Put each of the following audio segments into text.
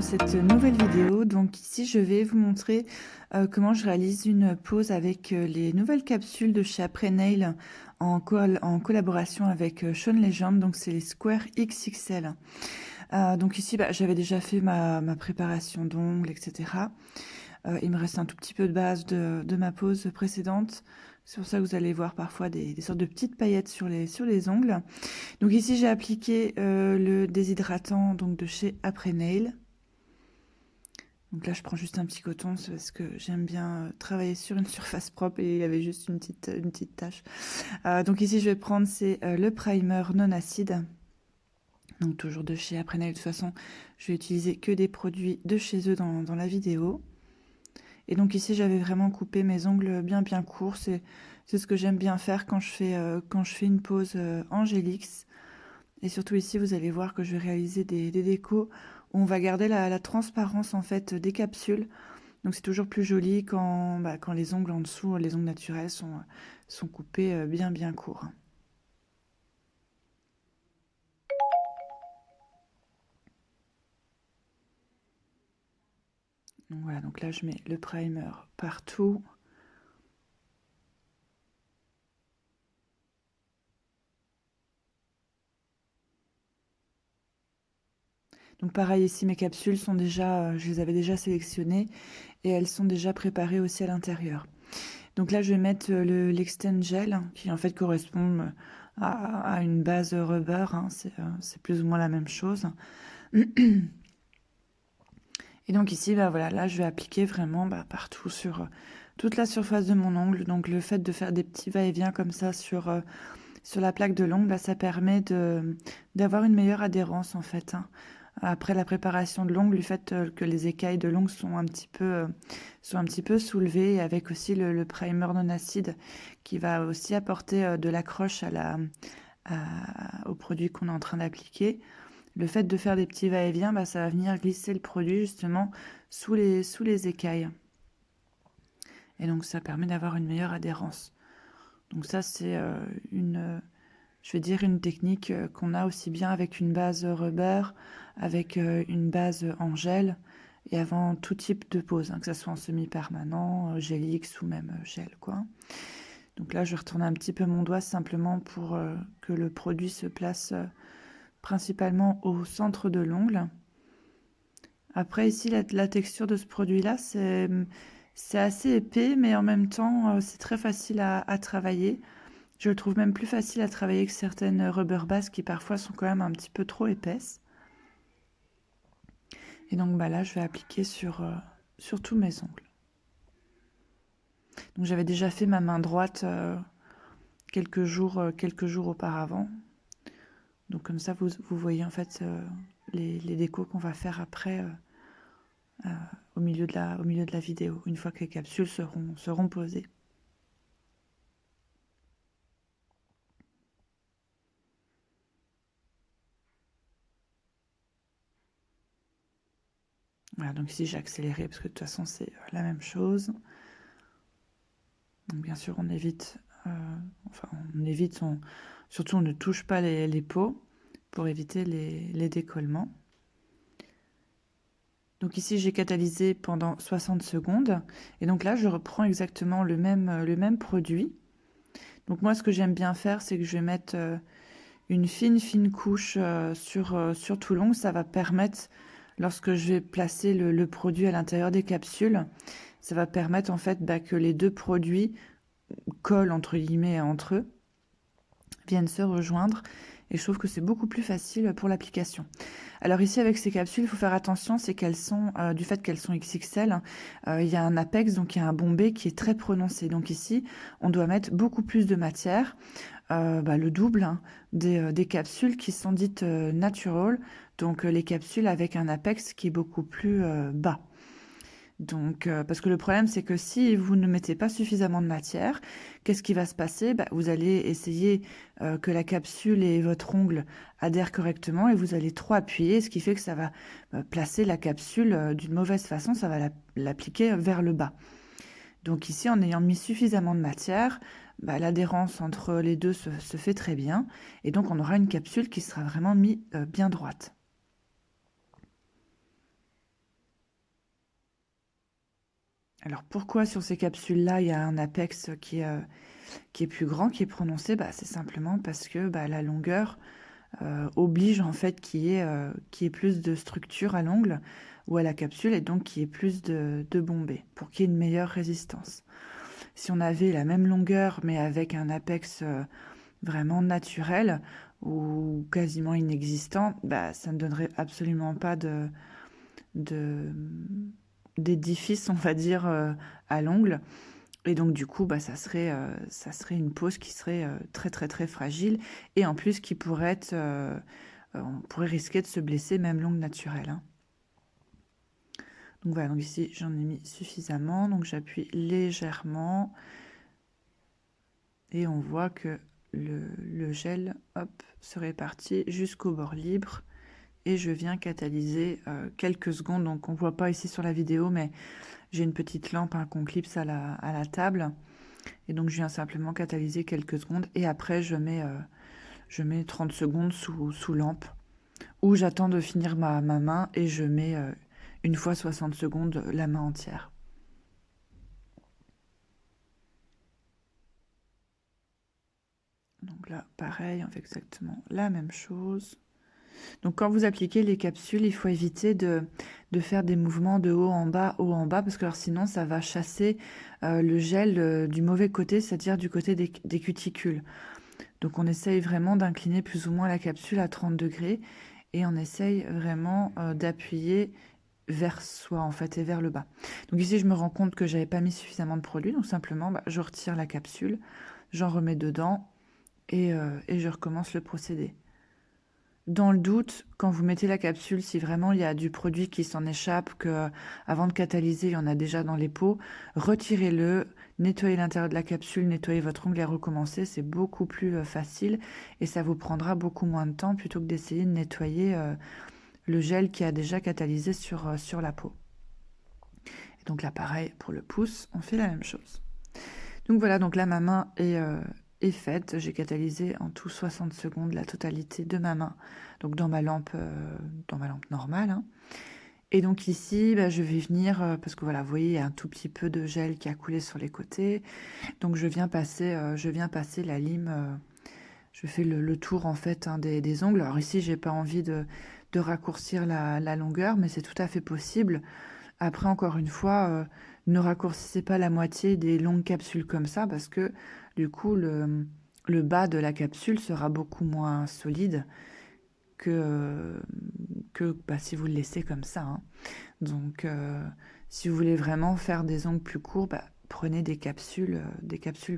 dans cette nouvelle vidéo. Donc ici, je vais vous montrer comment je réalise une pose avec les nouvelles capsules de chez Après Nail en collaboration avec Sean Legend. Donc c'est les Square XXL. Donc ici, j'avais déjà fait ma préparation d'ongles, etc. Il me reste un tout petit peu de base de ma pose précédente. C'est pour ça que vous allez voir parfois des sortes de petites paillettes sur les ongles. Donc ici, j'ai appliqué le déshydratant donc, de chez Après Nail. Donc là, je prends juste un petit coton parce que j'aime bien travailler sur une surface propre et il y avait juste une petite tache. Donc ici, je vais prendre, c'est le primer non acide. Donc toujours de chez Après Nail. De toute façon, je vais utiliser que des produits de chez eux dans la vidéo. Et donc ici, j'avais vraiment coupé mes ongles bien courts. C'est ce que j'aime bien faire quand je fais une pose Angélix. Et surtout ici, vous allez voir que je vais réaliser des décos où on va garder la transparence en fait des capsules. Donc c'est toujours plus joli quand les ongles en dessous, les ongles naturels sont coupés bien courts. Donc voilà, donc là je mets le primer partout. Donc pareil ici, mes capsules sont déjà, je les avais déjà sélectionnées et elles sont déjà préparées aussi à l'intérieur. Donc là je vais mettre l'Extend Gel qui en fait correspond à une base rubber, hein, c'est plus ou moins la même chose. Et donc ici, voilà, là je vais appliquer vraiment partout sur toute la surface de mon ongle. Donc le fait de faire des petits va-et-vient comme ça sur la plaque de l'ongle, ça permet d'avoir une meilleure adhérence en fait, hein. Après la préparation de l'ongle, le fait que les écailles de l'ongle sont un petit peu soulevées, et avec aussi le primer non acide qui va aussi apporter de l'accroche au produit qu'on est en train d'appliquer. Le fait de faire des petits va-et-vient, ça va venir glisser le produit justement sous les écailles. Et donc ça permet d'avoir une meilleure adhérence. Donc ça c'est je vais dire une technique qu'on a aussi bien avec une base rubber, avec une base en gel et avant tout type de pose, hein, que ce soit en semi-permanent, gel-X ou même gel quoi. Donc là je retourne un petit peu mon doigt simplement pour que le produit se place principalement au centre de l'ongle. Après ici la texture de ce produit là c'est assez épais mais en même temps c'est très facile à travailler. Je le trouve même plus facile à travailler que certaines rubber bases qui parfois sont quand même un petit peu trop épaisses. Et donc là je vais appliquer sur tous mes ongles. Donc j'avais déjà fait ma main droite quelques jours auparavant. Donc comme ça vous voyez en fait les décos qu'on va faire après au milieu de la vidéo, une fois que les capsules seront posées. Voilà, donc ici j'ai accéléré parce que de toute façon c'est la même chose. Donc bien sûr on évite, surtout on ne touche pas les peaux pour éviter les décollements. Donc ici j'ai catalysé pendant 60 secondes et donc là je reprends exactement le même produit. Donc moi ce que j'aime bien faire c'est que je vais mettre une fine couche sur tout l'ongle. Ça va permettre, lorsque je vais placer le produit à l'intérieur des capsules, ça va permettre en fait que les deux produits collent entre guillemets entre eux, viennent se rejoindre, et je trouve que c'est beaucoup plus facile pour l'application. Alors ici avec ces capsules, il faut faire attention, c'est qu'elles sont, du fait qu'elles sont XXL, il y a un apex, donc il y a un bombé qui est très prononcé. Donc ici, on doit mettre beaucoup plus de matière, le double hein, des capsules qui sont dites natural, donc les capsules avec un apex qui est beaucoup plus bas. Donc, parce que le problème, c'est que si vous ne mettez pas suffisamment de matière, qu'est-ce qui va se passer? Vous allez essayer que la capsule et votre ongle adhèrent correctement et vous allez trop appuyer, ce qui fait que ça va placer la capsule d'une mauvaise façon, ça va l'appliquer vers le bas. Donc ici, en ayant mis suffisamment de matière, l'adhérence entre les deux se fait très bien et donc on aura une capsule qui sera vraiment mise bien droite. Alors pourquoi sur ces capsules-là, il y a un apex qui est plus grand, qui est prononcé? Bah, c'est simplement parce que bah, la longueur oblige en fait qu'il y ait plus de structure à l'ongle ou à la capsule et donc qu'il y ait plus de bombée pour qu'il y ait une meilleure résistance. Si on avait la même longueur mais avec un apex vraiment naturel ou quasiment inexistant, bah, ça ne donnerait absolument pas de d'édifice, on va dire, à l'ongle. Et donc du coup, bah, ça serait une pose qui serait très très très fragile et en plus qui pourrait être, on pourrait risquer de se blesser même l'ongle naturel, hein. Donc voilà, donc ici j'en ai mis suffisamment, donc j'appuie légèrement et on voit que le gel, hop, se répartit jusqu'au bord libre et je viens catalyser quelques secondes. Donc on voit pas ici sur la vidéo, mais j'ai une petite lampe hein, qu'on clipse à la table. Et donc, je viens simplement catalyser quelques secondes. Et après, je mets 30 secondes sous lampe. Ou j'attends de finir ma main et je mets une fois 60 secondes la main entière. Donc là, pareil, on fait exactement la même chose. Donc quand vous appliquez les capsules, il faut éviter de faire des mouvements de haut en bas, parce que alors sinon ça va chasser le gel du mauvais côté, c'est-à-dire du côté des cuticules. Donc on essaye vraiment d'incliner plus ou moins la capsule à 30 degrés et on essaye vraiment d'appuyer vers soi en fait et vers le bas. Donc ici je me rends compte que j'avais pas mis suffisamment de produit, donc simplement bah, je retire la capsule, j'en remets dedans et je recommence le procédé. Dans le doute, quand vous mettez la capsule, si vraiment il y a du produit qui s'en échappe, que avant de catalyser, il y en a déjà dans les pots, retirez-le, nettoyez l'intérieur de la capsule, nettoyez votre ongle et recommencez. C'est beaucoup plus facile et ça vous prendra beaucoup moins de temps plutôt que d'essayer de nettoyer le gel qui a déjà catalysé sur la peau. Et donc là, pareil, pour le pouce, on fait la même chose. Donc voilà, donc là, ma main est faite. J'ai catalysé en tout 60 secondes la totalité de ma main, donc dans ma lampe normale, hein. Et donc ici, bah, je vais venir, parce que voilà, vous voyez, il y a un tout petit peu de gel qui a coulé sur les côtés. Donc je viens passer la lime, je fais le tour en fait hein, des ongles. Alors ici, j'ai pas envie de raccourcir la longueur, mais c'est tout à fait possible. Après, encore une fois, ne raccourcissez pas la moitié des longues capsules comme ça parce que du coup, le bas de la capsule sera beaucoup moins solide que bah, si vous le laissez comme ça, hein. Donc, si vous voulez vraiment faire des ongles plus courts, bah, prenez des capsules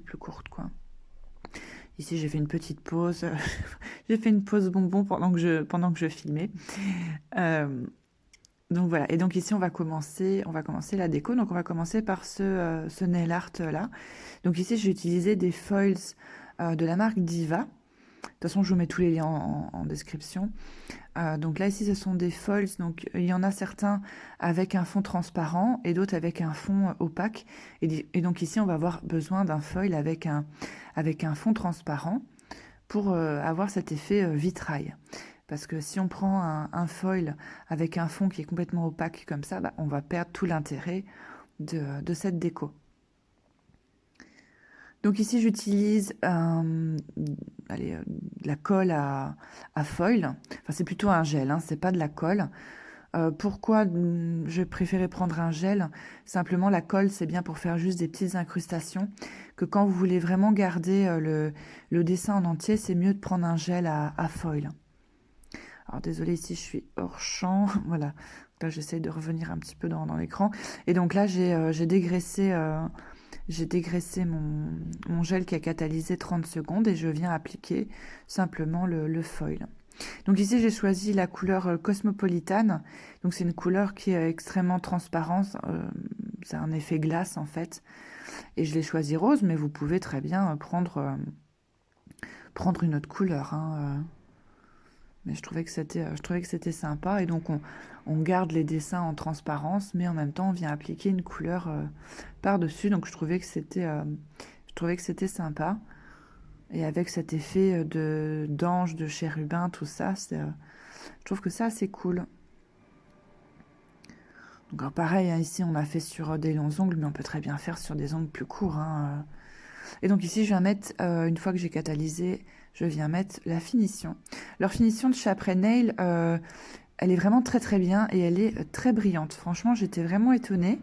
plus courtes, quoi. Ici, j'ai fait une petite pause. J'ai fait une pause bonbon pendant que je filmais. Donc voilà, et donc ici on va commencer la déco. Donc on va commencer par ce nail art là. Donc ici j'ai utilisé des foils de la marque Diva. De toute façon je vous mets tous les liens en description. Donc là ici ce sont des foils, donc il y en a certains avec un fond transparent et d'autres avec un fond opaque. Et donc ici on va avoir besoin d'un foil avec un fond transparent pour avoir cet effet vitrail. Parce que si on prend un foil avec un fond qui est complètement opaque comme ça, bah, on va perdre tout l'intérêt de cette déco. Donc ici, j'utilise la colle à foil. Enfin, c'est plutôt un gel, hein, c'est pas de la colle. Pourquoi je préférais prendre un gel? Simplement, la colle, c'est bien pour faire juste des petites incrustations. Que quand vous voulez vraiment garder le dessin en entier, c'est mieux de prendre un gel à foil. Alors désolé, ici je suis hors champ, voilà. Là j'essaye de revenir un petit peu dans l'écran. Et donc là j'ai dégraissé, mon gel qui a catalysé 30 secondes et je viens appliquer simplement le foil. Donc ici j'ai choisi la couleur Cosmopolitan. Donc c'est une couleur qui est extrêmement transparente, c'est un effet glace en fait. Et je l'ai choisi rose, mais vous pouvez très bien prendre une autre couleur, hein. Mais je trouvais que c'était sympa et donc on garde les dessins en transparence, mais en même temps on vient appliquer une couleur par-dessus. Donc je trouvais que c'était sympa et avec cet effet de d'ange, de chérubin, tout ça, je trouve que ça c'est cool. Donc alors pareil, hein, ici on a fait sur des longs ongles, mais on peut très bien faire sur des ongles plus courts, hein. Et donc ici je viens mettre, une fois que j'ai catalysé, je viens mettre la finition. Leur finition de chez Après Nail, elle est vraiment très très bien et elle est très brillante. Franchement, j'étais vraiment étonnée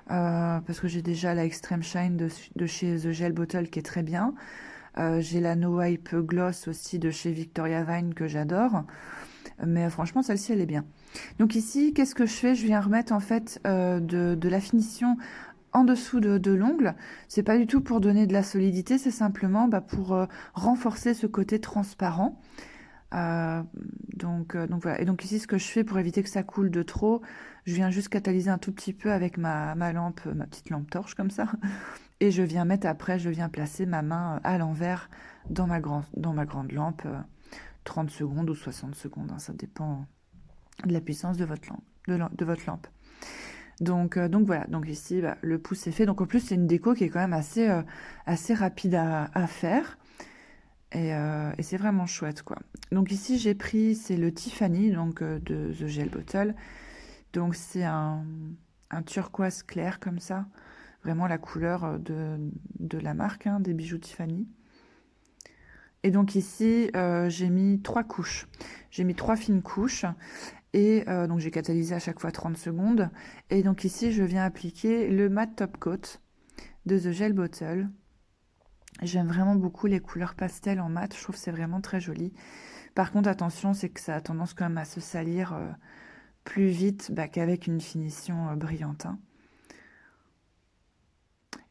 parce que j'ai déjà la Extreme Shine de chez The Gel Bottle qui est très bien. J'ai la No Wipe Gloss aussi de chez Victoria Vine que j'adore. Mais franchement, celle-ci, elle est bien. Donc ici, qu'est-ce que je fais? Je viens remettre en fait de la finition en dessous de l'ongle. C'est pas du tout pour donner de la solidité, c'est simplement pour renforcer ce côté transparent. Euh, donc voilà. Et donc ici, ce que je fais pour éviter que ça coule de trop, je viens juste catalyser un tout petit peu avec ma lampe, ma petite lampe torche comme ça. Et je viens mettre après, je viens placer ma main à l'envers dans ma grande lampe, 30 secondes ou 60 secondes, hein, ça dépend de la puissance de votre lampe. De votre lampe. Donc voilà, donc ici, le pouce est fait. Donc en plus, c'est une déco qui est quand même assez rapide à faire. Et c'est vraiment chouette, quoi. Donc ici, j'ai pris, c'est le Tiffany, donc de The Gel Bottle. Donc c'est un turquoise clair comme ça. Vraiment la couleur de la marque, hein, des bijoux Tiffany. Et donc ici, j'ai mis 3 couches. J'ai mis 3 fines couches. Et donc j'ai catalysé à chaque fois 30 secondes. Et donc ici, je viens appliquer le Matte Top Coat de The Gel Bottle. J'aime vraiment beaucoup les couleurs pastel en mat, je trouve que c'est vraiment très joli. Par contre, attention, c'est que ça a tendance quand même à se salir plus vite qu'avec une finition brillante, hein.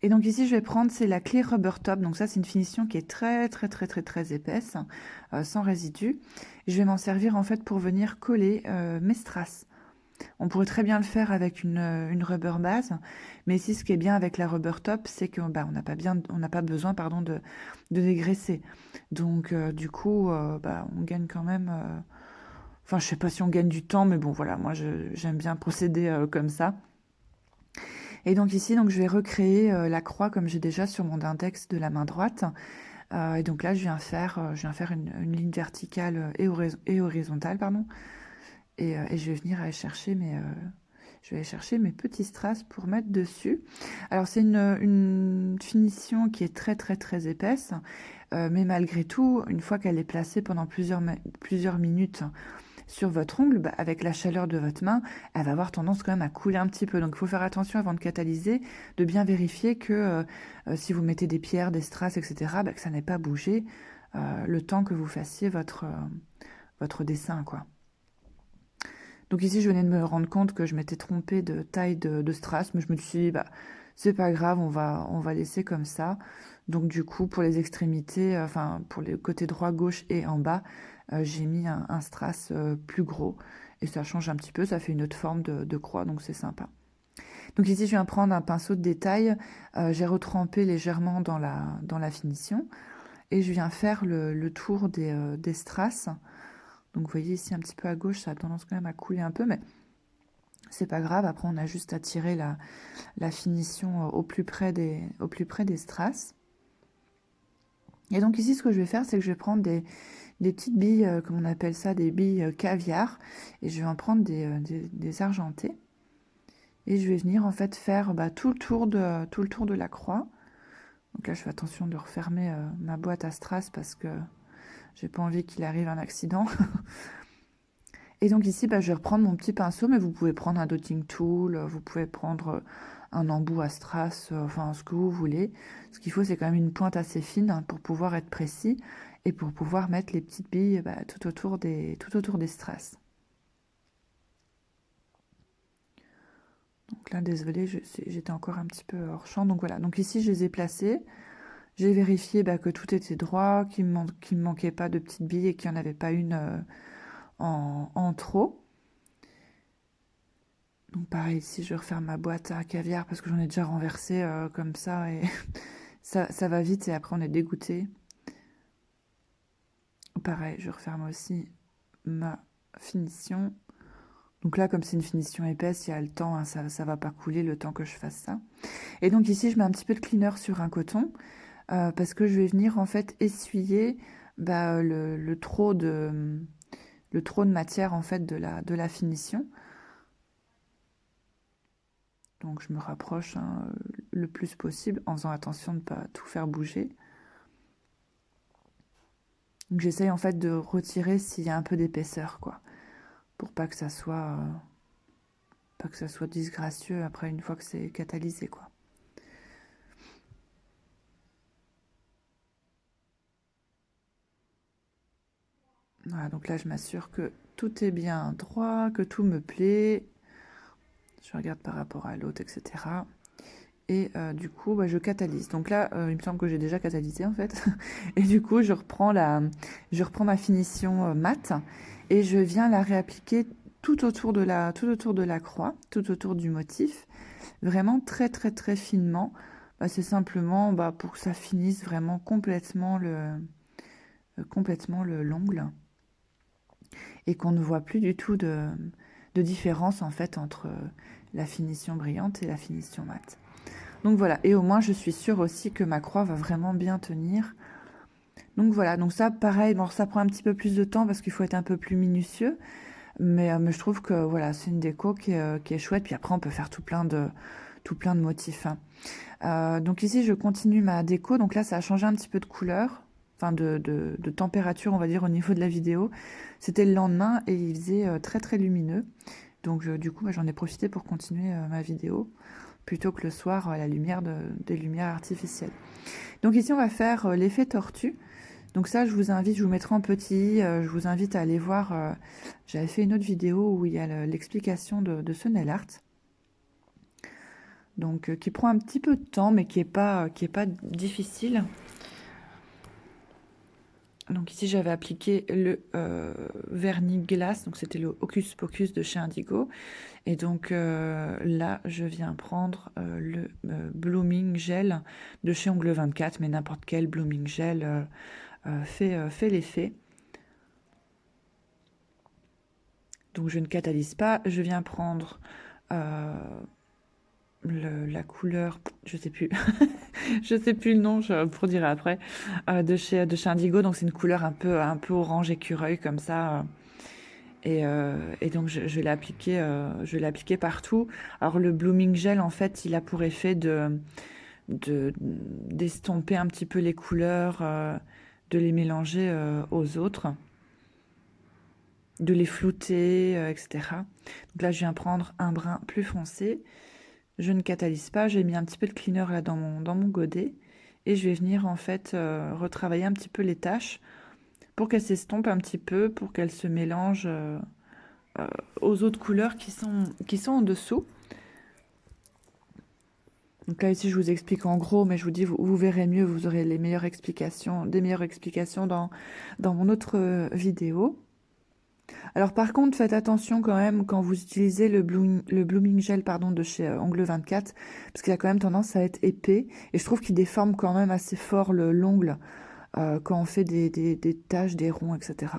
Et donc ici, je vais prendre, c'est la Clear Rubber Top. Donc ça, c'est une finition qui est très, très, très, très, très épaisse, sans résidus. Je vais m'en servir en fait pour venir coller mes strass. On pourrait très bien le faire avec une rubber base, mais ici, ce qui est bien avec la rubber top, c'est qu'on n'a pas besoin de dégraisser. Donc, du coup, on gagne quand même. Enfin, je sais pas si on gagne du temps, mais bon, voilà, moi, j'aime bien procéder comme ça. Et donc ici, donc, je vais recréer la croix comme j'ai déjà sur mon index de la main droite. Et donc là, je viens faire une ligne verticale et horizontale, pardon. Et je vais venir aller chercher je vais aller chercher mes petits strass pour mettre dessus. Alors c'est une finition qui est très très très épaisse, mais malgré tout, une fois qu'elle est placée pendant plusieurs minutes sur votre ongle, avec la chaleur de votre main, elle va avoir tendance quand même à couler un petit peu. Donc il faut faire attention avant de catalyser, de bien vérifier que si vous mettez des pierres, des strass, etc., que ça n'ait pas bougé le temps que vous fassiez votre dessin, quoi. Donc ici, je venais de me rendre compte que je m'étais trompée de taille de strass, mais je me suis dit, c'est pas grave, on va laisser comme ça. Donc du coup, pour les extrémités, pour les côtés droit, gauche et en bas, j'ai mis un strass plus gros. Et ça change un petit peu, ça fait une autre forme de croix, donc c'est sympa. Donc ici, je viens prendre un pinceau de détail, j'ai retrempé légèrement dans la finition, et je viens faire le tour des strass. Donc vous voyez ici un petit peu à gauche, ça a tendance quand même à couler un peu, mais c'est pas grave. Après, on a juste à tirer la finition au plus près des strass. Et donc ici, ce que je vais faire, c'est que je vais prendre des petites billes, comme on appelle ça, des billes caviar, et je vais en prendre des argentées. Et je vais venir en fait faire tout le tour de la croix. Donc là, je fais attention de refermer ma boîte à strass parce que j'ai pas envie qu'il arrive un accident. Et donc ici, je vais reprendre mon petit pinceau, mais vous pouvez prendre un dotting tool, vous pouvez prendre un embout à strass, enfin ce que vous voulez. Ce qu'il faut, c'est quand même une pointe assez fine, hein, pour pouvoir être précis et pour pouvoir mettre les petites billes tout autour des strass. Donc là, désolée, j'étais encore un petit peu hors champ. Donc voilà, donc ici, je les ai placés. J'ai vérifié que tout était droit, qu'il ne me manquait pas de petites billes et qu'il n'y en avait pas une en trop. Donc pareil, ici, je vais refaire ma boîte à caviar parce que j'en ai déjà renversé comme ça et ça va vite et après on est dégoûté. Pareil, je referme aussi ma finition. Donc là, comme c'est une finition épaisse, il y a le temps, hein, ça va pas couler le temps que je fasse ça. Et donc ici, je mets un petit peu de cleaner sur un coton parce que je vais venir en fait essuyer le trop de matière en fait de la finition. Donc je me rapproche hein, le plus possible en faisant attention de ne pas tout faire bouger. Donc j'essaye en fait de retirer s'il y a un peu d'épaisseur, quoi, pour pas que ça soit disgracieux après une fois que c'est catalysé, quoi. Voilà, donc là je m'assure que tout est bien droit, que tout me plaît. Je regarde par rapport à l'autre, etc. Et du coup, bah, je catalyse. Donc là, il me semble que j'ai déjà catalysé en fait. Et du coup, je reprends ma finition mat et je viens la réappliquer tout autour de la croix, tout autour du motif, vraiment très très très finement. Bah, c'est simplement pour que ça finisse vraiment complètement l'ongle et qu'on ne voit plus du tout de différence en fait entre la finition brillante et la finition mate. Donc voilà, et au moins je suis sûre aussi que ma croix va vraiment bien tenir. Donc voilà, donc ça pareil, bon, ça prend un petit peu plus de temps parce qu'il faut être un peu plus minutieux, mais je trouve que voilà, c'est une déco qui est chouette, puis après on peut faire tout plein de motifs. Hein. Donc ici je continue ma déco, donc là ça a changé un petit peu de couleur, enfin de température on va dire au niveau de la vidéo. C'était le lendemain et il faisait très très lumineux, donc du coup j'en ai profité pour continuer ma vidéo plutôt que le soir à la lumière des lumières artificielles. Donc ici, on va faire l'effet tortue. Donc ça, je vous mettrai en petit, je vous invite à aller voir, j'avais fait une autre vidéo où il y a l'explication de ce nail art. Donc qui prend un petit peu de temps, mais qui est pas difficile. Donc ici, j'avais appliqué le vernis glace, donc c'était le Hocus Pocus de chez Indigo. Et donc là, je viens prendre le Blooming Gel de chez Ongle 24, mais n'importe quel Blooming Gel fait l'effet. Donc je ne catalyse pas, je viens prendre la couleur, je sais plus, je sais plus le nom, je vous redirai après, de chez Indigo. Donc c'est une couleur un peu orange écureuil comme ça. Et donc je l'ai appliqué partout. Alors le Blooming Gel en fait il a pour effet d'estomper un petit peu les couleurs, de les mélanger aux autres, de les flouter, etc. Donc là je viens prendre un brun plus foncé, je ne catalyse pas, j'ai mis un petit peu de cleaner là dans mon godet et je vais venir en fait retravailler un petit peu les taches pour qu'elles s'estompent un petit peu, pour qu'elles se mélangent aux autres couleurs qui sont en dessous. Donc là ici je vous explique en gros, mais je vous dis vous verrez mieux, vous aurez des meilleures explications dans mon autre vidéo. Alors par contre faites attention quand même quand vous utilisez le Blooming Gel de chez Ongle 24, parce qu'il a quand même tendance à être épais et je trouve qu'il déforme quand même assez fort l'ongle quand on fait des taches, des ronds, etc.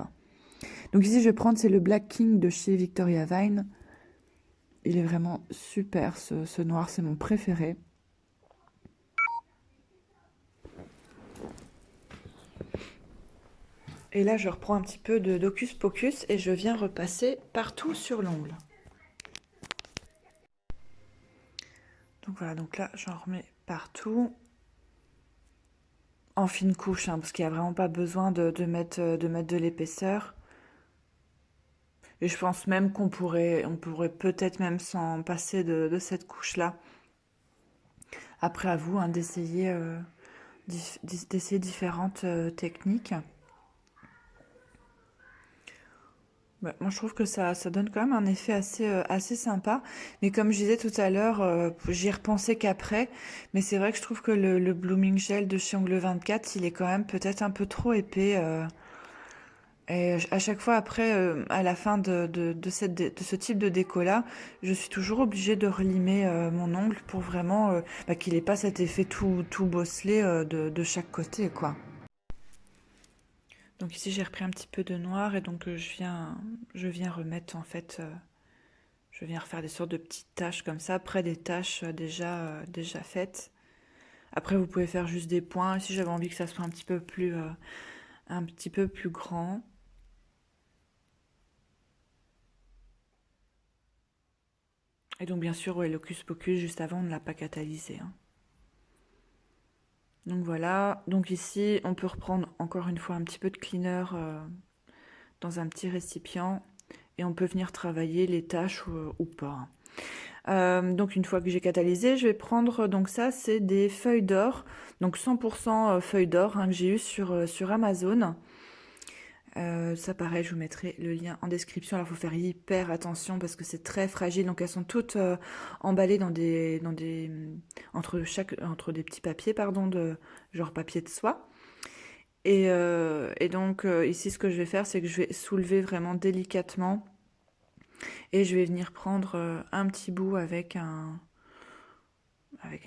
Donc ici je vais prendre, c'est le Black King de chez Victoria Vine. Il est vraiment super ce noir, c'est mon préféré. Et là, je reprends un petit peu d'Hocus Pocus et je viens repasser partout sur l'ongle. Donc voilà, donc là, j'en remets partout. En fine couche, hein, parce qu'il n'y a vraiment pas besoin de mettre de l'épaisseur. Et je pense même on pourrait peut-être même s'en passer de cette couche-là. Après, à vous hein, d'essayer différentes techniques. Ouais, moi, je trouve que ça donne quand même un effet assez sympa. Mais comme je disais tout à l'heure, j'y ai repensé qu'après. Mais c'est vrai que je trouve que le Blooming Gel de chez Ongle 24, il est quand même peut-être un peu trop épais. Et à chaque fois après, à la fin de ce type de déco-là, je suis toujours obligée de relimer mon ongle pour vraiment qu'il n'ait pas cet effet tout bosselé de chaque côté, quoi. Donc ici j'ai repris un petit peu de noir et donc je viens remettre en fait, je viens refaire des sortes de petites taches comme ça, après des taches déjà faites. Après vous pouvez faire juste des points, ici j'avais envie que ça soit un petit peu plus grand. Et donc bien sûr, ouais, l'Hocus Pocus, juste avant, on ne l'a pas catalysé, hein. Donc voilà, donc ici, on peut reprendre encore une fois un petit peu de cleaner dans un petit récipient et on peut venir travailler les taches ou pas. Donc une fois que j'ai catalysé, je vais prendre, donc ça c'est des feuilles d'or, donc 100% feuilles d'or, hein, que j'ai eu sur Amazon. Ça pareil, je vous mettrai le lien en description. Alors il faut faire hyper attention parce que c'est très fragile, donc elles sont toutes emballées entre des petits papiers, pardon, de genre papier de soie. Et donc ici ce que je vais faire, c'est que je vais soulever vraiment délicatement et je vais venir prendre un petit bout avec un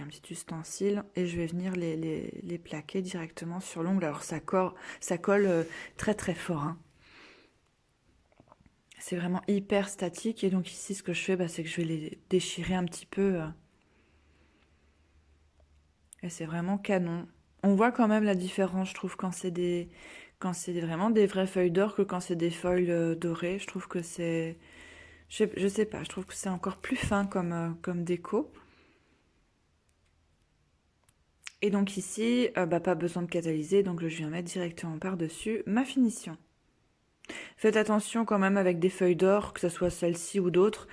petit ustensile et je vais venir les plaquer directement sur l'ongle. Alors ça colle très très fort, hein. C'est vraiment hyper statique et donc ici ce que je fais, bah, c'est que je vais les déchirer un petit peu et c'est vraiment canon. On voit quand même la différence, je trouve, quand c'est vraiment des vraies feuilles d'or que quand c'est des feuilles dorées. Je trouve que je sais pas, je trouve que c'est encore plus fin comme déco. Et donc ici, bah, pas besoin de catalyser, donc je viens mettre directement par-dessus ma finition. Faites attention quand même avec des feuilles d'or, que ce soit celle-ci ou d'autres,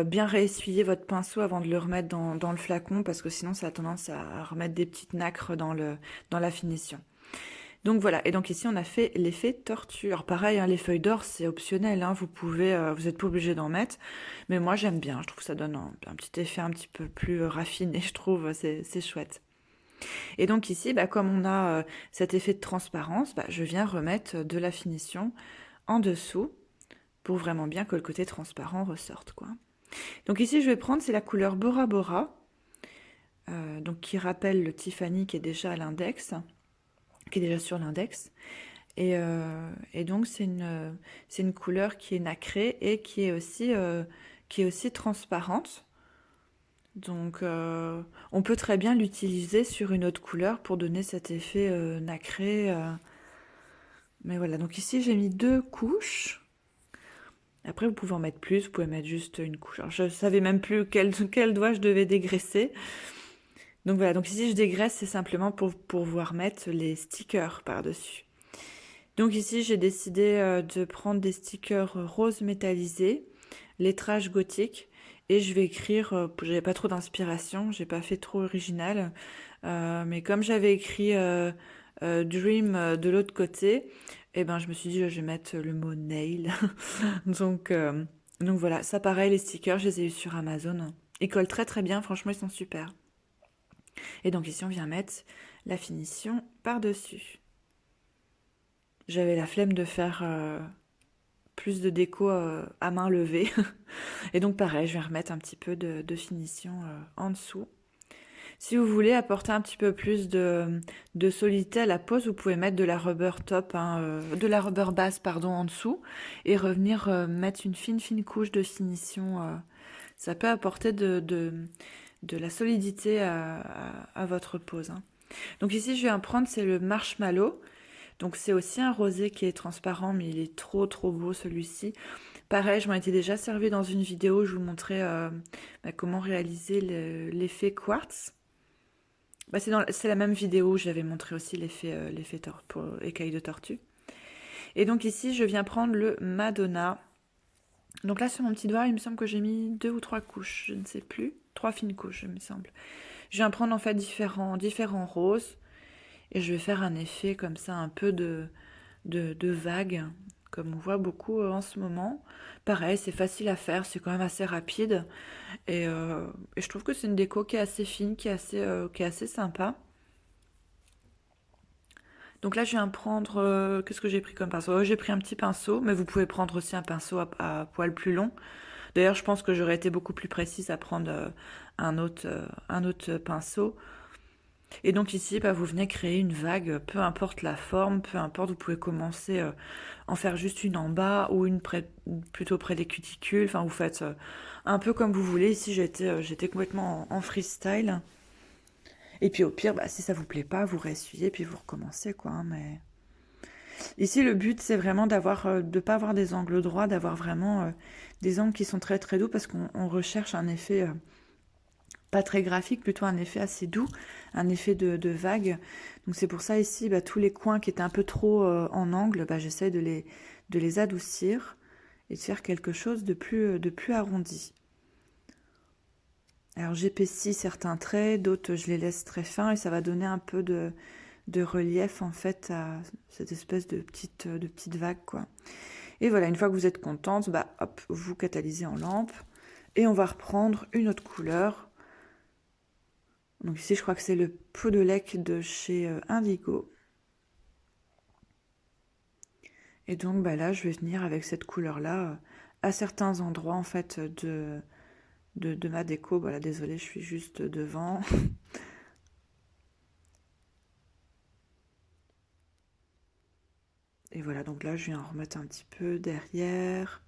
bien réessuyer votre pinceau avant de le remettre dans le flacon, parce que sinon ça a tendance à remettre des petites nacres dans la finition. Donc voilà, et donc ici on a fait l'effet tortue. Alors pareil, hein, les feuilles d'or c'est optionnel, hein, vous n'êtes pas obligé d'en mettre, mais moi j'aime bien, je trouve que ça donne un petit effet un petit peu plus raffiné, je trouve, c'est chouette. Et donc ici, bah, comme on a cet effet de transparence, bah, je viens remettre de la finition en dessous pour vraiment bien que le côté transparent ressorte, quoi. Donc ici, je vais prendre, c'est la couleur Bora Bora, donc qui rappelle le Tiffany qui est déjà à l'index, qui est déjà sur l'index. Et donc c'est une couleur qui est nacrée et qui est aussi transparente. Donc on peut très bien l'utiliser sur une autre couleur pour donner cet effet nacré. Mais voilà, donc ici j'ai mis 2 couches. Après vous pouvez en mettre plus, vous pouvez mettre juste une couche. Alors, je savais même plus quel doigt je devais dégraisser. Donc voilà, donc ici je dégraisse, c'est simplement pour pouvoir mettre les stickers par-dessus. Donc ici j'ai décidé de prendre des stickers roses métallisés, lettrage gothique. Et je vais écrire, j'avais pas trop d'inspiration, j'ai pas fait trop original, mais comme j'avais écrit Dream de l'autre côté, et ben je me suis dit je vais mettre le mot nail. donc, euh, donc voilà, ça pareil, les stickers, je les ai eu sur Amazon. Ils collent très très bien, franchement ils sont super. Et donc ici on vient mettre la finition par-dessus. J'avais la flemme de faire plus de déco à main levée. Et donc pareil, je vais remettre un petit peu de finition en dessous. Si vous voulez apporter un petit peu plus de solidité à la pose, vous pouvez mettre de la rubber top, hein, de la rubber base pardon, en dessous et revenir mettre une fine couche de finition. Ça peut apporter de la solidité à votre pose, hein. Donc ici, je vais en prendre, c'est le marshmallow. Donc c'est aussi un rosé qui est transparent, mais il est trop beau celui-ci. Pareil, je m'en étais déjà servi dans une vidéo, je vous montrais comment réaliser l'effet quartz. Bah, c'est la même vidéo où j'avais montré aussi l'effet pour écaille de tortue. Et donc ici, je viens prendre le Madonna. Donc là, sur mon petit doigt, il me semble que j'ai mis 2 ou 3 couches, je ne sais plus. 3 fines couches, il me semble. Je viens prendre en fait différents roses. Et je vais faire un effet comme ça, un peu de vague, comme on voit beaucoup en ce moment. Pareil, c'est facile à faire, c'est quand même assez rapide. Et je trouve que c'est une déco qui est assez fine, qui est assez sympa. Donc là, je viens prendre... qu'est-ce que j'ai pris comme pinceau? J'ai pris un petit pinceau, mais vous pouvez prendre aussi un pinceau à poil plus long. D'ailleurs, je pense que j'aurais été beaucoup plus précise à prendre un autre pinceau. Et donc ici, bah, vous venez créer une vague, peu importe la forme, peu importe, vous pouvez commencer en faire juste une en bas ou une plutôt près des cuticules. Enfin, vous faites un peu comme vous voulez. Ici, j'étais complètement en freestyle. Et puis au pire, bah, si ça vous plaît pas, vous réessuyez puis vous recommencez, quoi, hein, mais... Ici, le but, c'est vraiment de pas avoir des angles droits, d'avoir vraiment des angles qui sont très très doux parce qu'on recherche un effet pas très graphique, plutôt un effet assez doux, un effet de vague. Donc c'est pour ça ici, bah, tous les coins qui étaient un peu trop en angle, bah, j'essaie de les adoucir et de faire quelque chose de plus arrondi. Alors j'épaissis certains traits, d'autres je les laisse très fins et ça va donner un peu de relief en fait à cette espèce de petite vague quoi. Et voilà, une fois que vous êtes contente, bah hop, vous catalysez en lampe et on va reprendre une autre couleur. Donc ici je crois que c'est le pot de lait de chez Indigo. Et donc bah là je vais venir avec cette couleur là à certains endroits en fait de ma déco. Voilà, désolée, je suis juste devant. Et voilà, donc là je viens en remettre un petit peu derrière.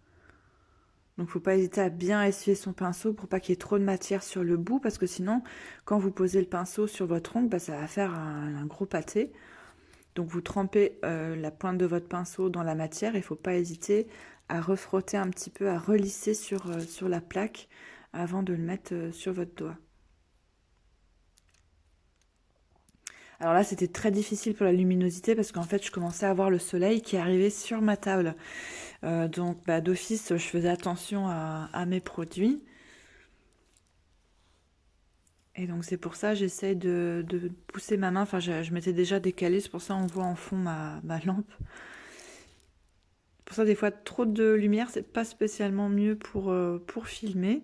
Donc faut pas hésiter à bien essuyer son pinceau pour pas qu'il y ait trop de matière sur le bout, parce que sinon quand vous posez le pinceau sur votre ongle, bah, ça va faire un gros pâté. Donc vous trempez la pointe de votre pinceau dans la matière, il faut pas hésiter à refrotter un petit peu, à relisser sur la plaque avant de le mettre sur votre doigt. Alors là, c'était très difficile pour la luminosité parce qu'en fait, je commençais à voir le soleil qui arrivait sur ma table. Donc, bah, d'office, je faisais attention à mes produits. Et donc, c'est pour ça que j'essaie de pousser ma main. Enfin, je m'étais déjà décalée, c'est pour ça on voit en fond ma lampe. Pour ça, des fois, trop de lumière, c'est pas spécialement mieux pour filmer.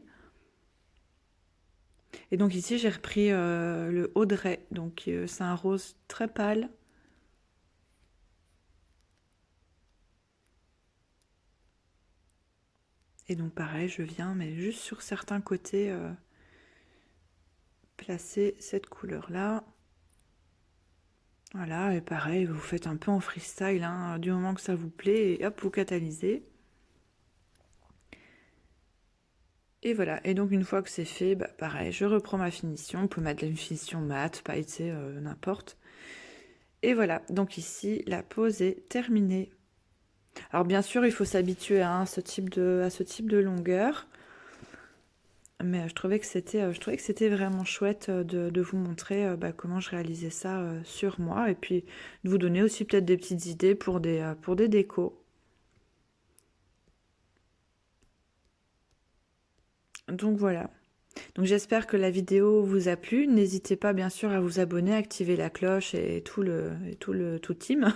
Et donc ici, j'ai repris le Audrey. Donc, c'est un rose très pâle. Et donc pareil, je viens, mais juste sur certains côtés, placer cette couleur-là. Voilà, et pareil, vous faites un peu en freestyle, hein, du moment que ça vous plaît, et hop, vous catalysez. Et voilà, et donc une fois que c'est fait, bah, pareil, je reprends ma finition. Vous pouvez mettre une finition mate, pailletée, n'importe. Et voilà, donc ici, la pose est terminée. Alors bien sûr, il faut s'habituer à ce type de longueur. Mais je trouvais que c'était vraiment chouette de vous montrer bah, comment je réalisais ça sur moi. Et puis de vous donner aussi peut-être des petites idées pour des décos. Donc voilà. Donc j'espère que la vidéo vous a plu. N'hésitez pas bien sûr à vous abonner, à activer la cloche et tout team.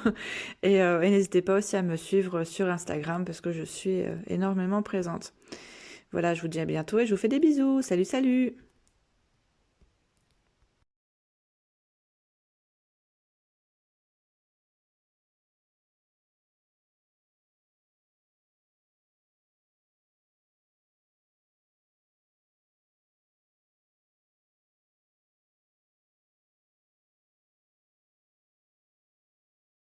Et n'hésitez pas aussi à me suivre sur Instagram parce que je suis énormément présente. Voilà, je vous dis à bientôt et je vous fais des bisous. Salut, salut!